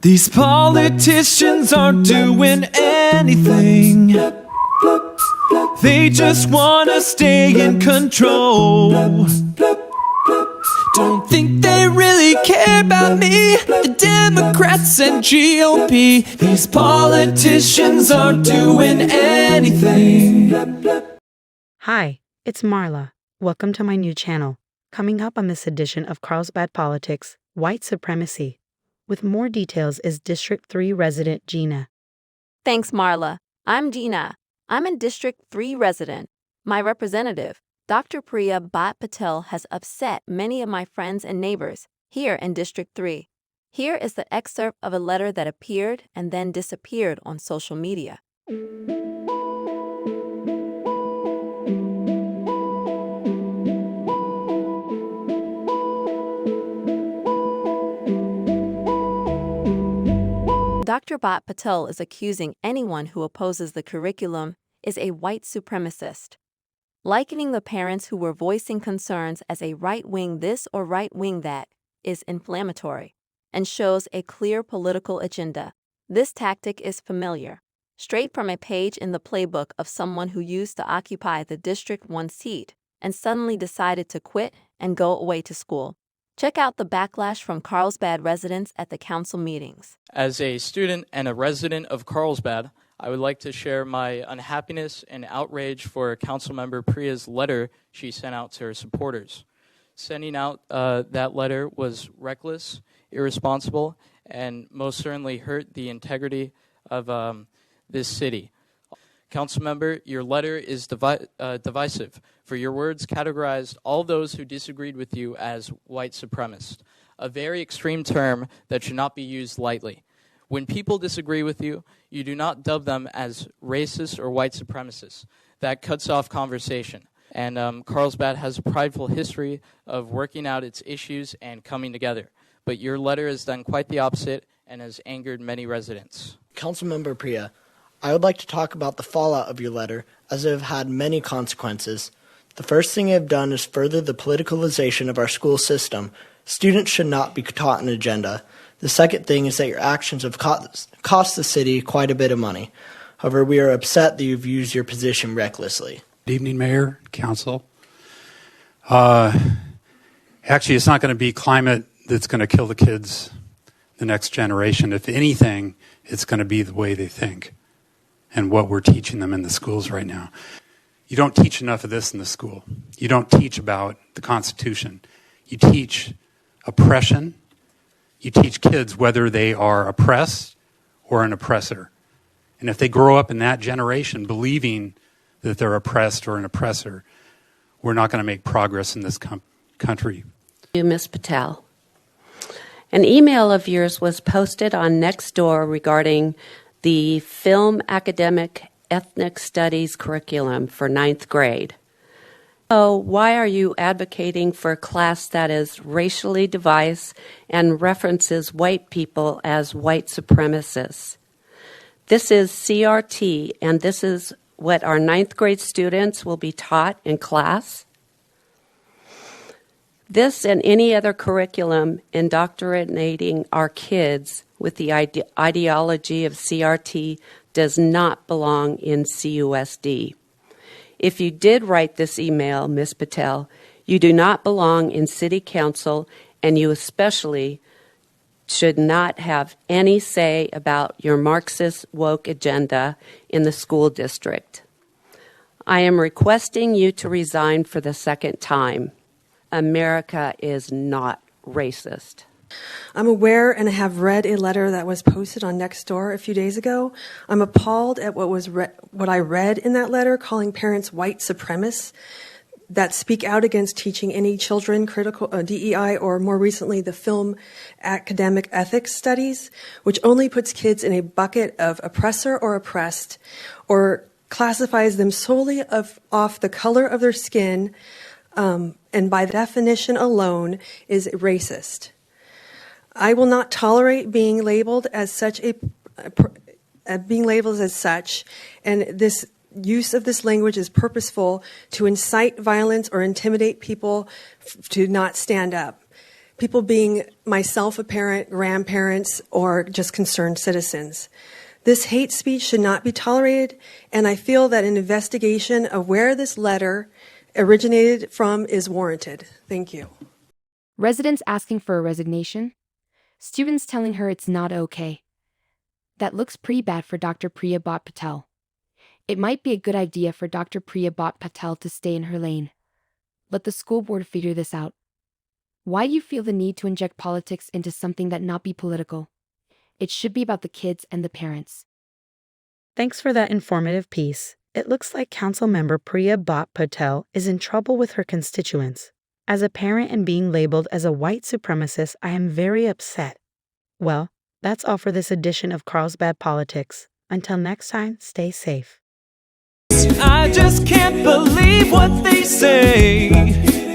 These politicians aren't doing anything. They just wanna stay in control. Don't think they really care about me, the Democrats and GOP. These politicians aren't doing anything. Hi, it's Marla. Welcome to my new channel. Coming up on this edition of Carlsbad Politics, White Supremacy. With more details is District 3 resident Gina. Thanks, Marla. I'm Gina. I'm a District 3 resident. My representative, Dr. Priya Bhat-Patel, has upset many of my friends and neighbors here in District 3. Here is the excerpt of a letter that appeared and then disappeared on social media. Dr. Bhat-Patel is accusing anyone who opposes the curriculum is a white supremacist, likening the parents who were voicing concerns as a right-wing this or right-wing that is inflammatory and shows a clear political agenda. This tactic is familiar, straight from a page in the playbook of someone who used to occupy the District 1 seat and suddenly decided to quit and go away to school. Check out the backlash from Carlsbad residents at the council meetings. As a student and a resident of Carlsbad, I would like to share my unhappiness and outrage for Councilmember Priya's letter she sent out to her supporters. Sending out that letter was reckless, irresponsible, and most certainly hurt the integrity of this city. Councilmember, your letter is divisive, for your words categorized all those who disagreed with you as white supremacists, a very extreme term that should not be used lightly. When people disagree with you, you do not dub them as racist or white supremacists. That cuts off conversation. And Carlsbad has a prideful history of working out its issues and coming together. But your letter has done quite the opposite and has angered many residents. Councilmember Priya, I would like to talk about the fallout of your letter, as it have had many consequences. The first thing you have done is further the politicalization of our school system. Students should not be taught an agenda. The second thing is that your actions have cost the city quite a bit of money. However, we are upset that you've used your position recklessly. Good evening, Mayor, Council. Actually, it's not going to be climate that's going to kill the kids, the next generation. If anything, it's going to be the way they think and what we're teaching them in the schools right now. You don't teach enough of this in the school. You don't teach about the Constitution. You teach oppression. You teach kids whether they are oppressed or an oppressor. And if they grow up in that generation believing that they're oppressed or an oppressor, we're not going to make progress in this country. Thank you, Ms. Patel. An email of yours was posted on Nextdoor regarding the Film Academic Ethnic Studies curriculum for 9th grade. So why are you advocating for a class that is racially diverse and references white people as white supremacists? This is CRT, and this is what our 9th grade students will be taught in class. This and any other curriculum indoctrinating our kids with the ideology of CRT does not belong in CUSD. If you did write this email, Ms. Patel, you do not belong in City Council, and you especially should not have any say about your Marxist woke agenda in the school district. I am requesting you to resign for the second time. America is not racist. I'm aware and have read a letter that was posted on Nextdoor a few days ago. I'm appalled at what I read in that letter, calling parents white supremacists that speak out against teaching any children critical DEI, or more recently the Film Academic Ethics Studies, which only puts kids in a bucket of oppressor or oppressed, or classifies them solely off the color of their skin, and by Definition alone is racist. I will not tolerate being labeled as such, and this use of this language is purposeful to incite violence or intimidate people to not stand up. people being myself a parent, grandparents, or just concerned citizens. This hate speech should not be tolerated, and I feel that an investigation of where this letter originated from is warranted. Thank you. Residents asking for a resignation? Students telling her it's not okay. That looks pretty bad for Dr. Priya Bhat-Patel. It might be a good idea for Dr. Priya Bhat-Patel to stay in her lane. Let the school board figure this out. Why do you feel the need to inject politics into something that not be political? It should be about the kids and the parents. Thanks for that informative piece. It looks like Councilmember Priya Bhat-Patel is in trouble with her constituents. As a parent and being labeled as a white supremacist, I am very upset. Well, that's all for this edition of Carlsbad Politics. Until next time, stay safe. I just can't believe what they say.